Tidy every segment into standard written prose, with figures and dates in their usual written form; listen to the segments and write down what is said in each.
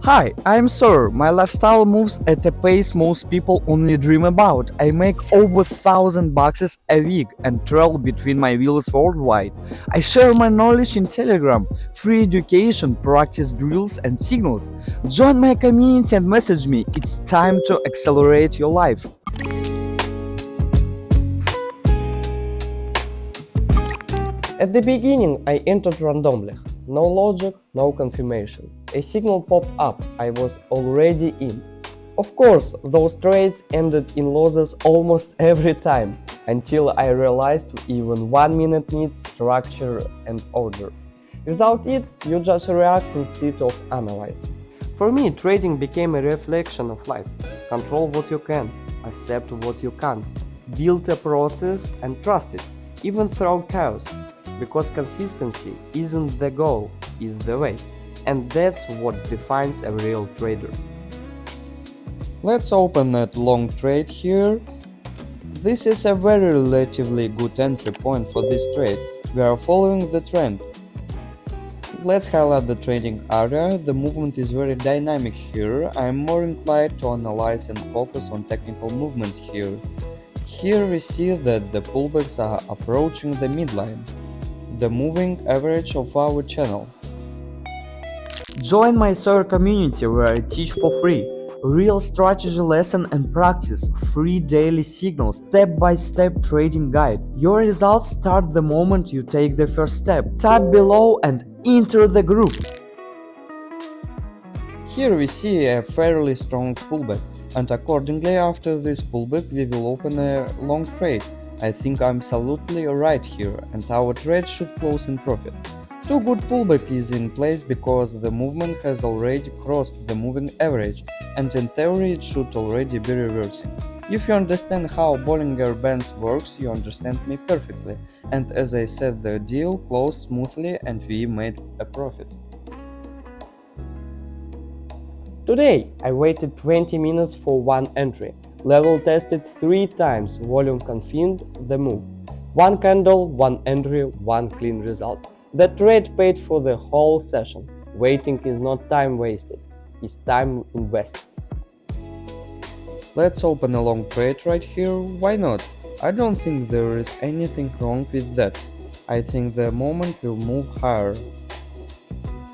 Hi, I'm Sawyer. My lifestyle moves at a pace most people only dream about. I make over 1,000 bucks a week and travel between my wheels worldwide. I share my knowledge in Telegram, free education, practice drills and signals. Join my community and message me. It's time to accelerate your life. At the beginning, I entered randomly. No logic, no confirmation. A signal popped up. I was already in. Of course, those trades ended in losses almost every time, until I realized even 1 minute needs structure and order. Without it, you just react instead of analyze. For me, trading became a reflection of life. Control what you can, accept what you can't, build a process and trust it, even through chaos. Because consistency isn't the goal, it's the way. And that's what defines a real trader. Let's open that long trade here. This is a very relatively good entry point for this trade. We are following the trend. Let's highlight the trading area. The movement is very dynamic here. I am more inclined to analyze and focus on technical movements here. Here we see that the pullbacks are approaching the midline, the moving average of our channel. Join my Sawyer community where I teach for free. Real strategy lesson and practice, free daily signals, step-by-step trading guide. Your results start the moment you take the first step. Tap below and enter the group. Here we see a fairly strong pullback, and accordingly after this pullback we will open a long trade. I think I'm absolutely right here, and our trade should close in profit. Two good pullback is in place because the movement has already crossed the moving average, and in theory it should already be reversing. If you understand how Bollinger Bands works, you understand me perfectly, and as I said, the deal closed smoothly and we made a profit. Today, I waited 20 minutes for one entry. Level tested 3 times, volume confirmed the move. One candle, one entry, one clean result. The trade paid for the whole session. Waiting is not time wasted, it's time invested. Let's open a long trade right here, why not? I don't think there is anything wrong with that. I think the moment will move higher.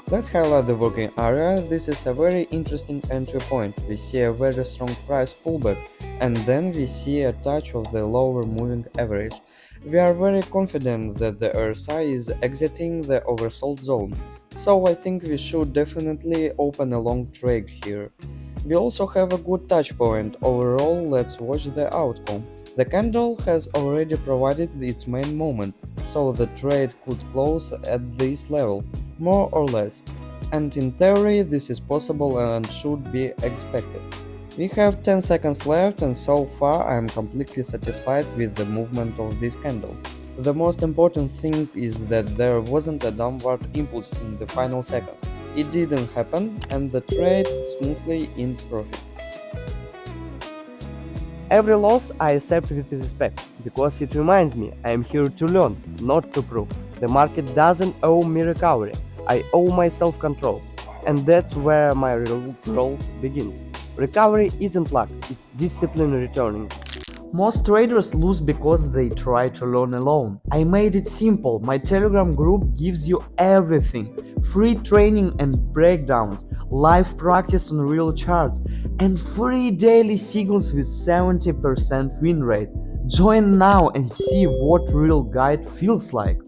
Let's highlight the working area. This is a very interesting entry point. We see a very strong price pullback and then we see a touch of the lower moving average. We are very confident that the RSI is exiting the oversold zone, so I think we should definitely open a long trade here. We also have a good touch point. Overall, let's watch the outcome. The candle has already provided its main moment, so the trade could close at this level, more or less. And in theory, this is possible and should be expected. We have 10 seconds left, and so far I am completely satisfied with the movement of this candle. The most important thing is that there wasn't a downward impulse in the final seconds. It didn't happen, and the trade smoothly in profit. Every loss I accept with respect, because it reminds me I am here to learn, not to prove. The market doesn't owe me recovery, I owe my self-control. And that's where my real growth begins. Recovery isn't luck, it's discipline returning. Most traders lose because they try to learn alone. I made it simple. My Telegram group gives you everything. Free training and breakdowns, live practice on real charts, and free daily signals with 70% win rate. Join now and see what real guide feels like.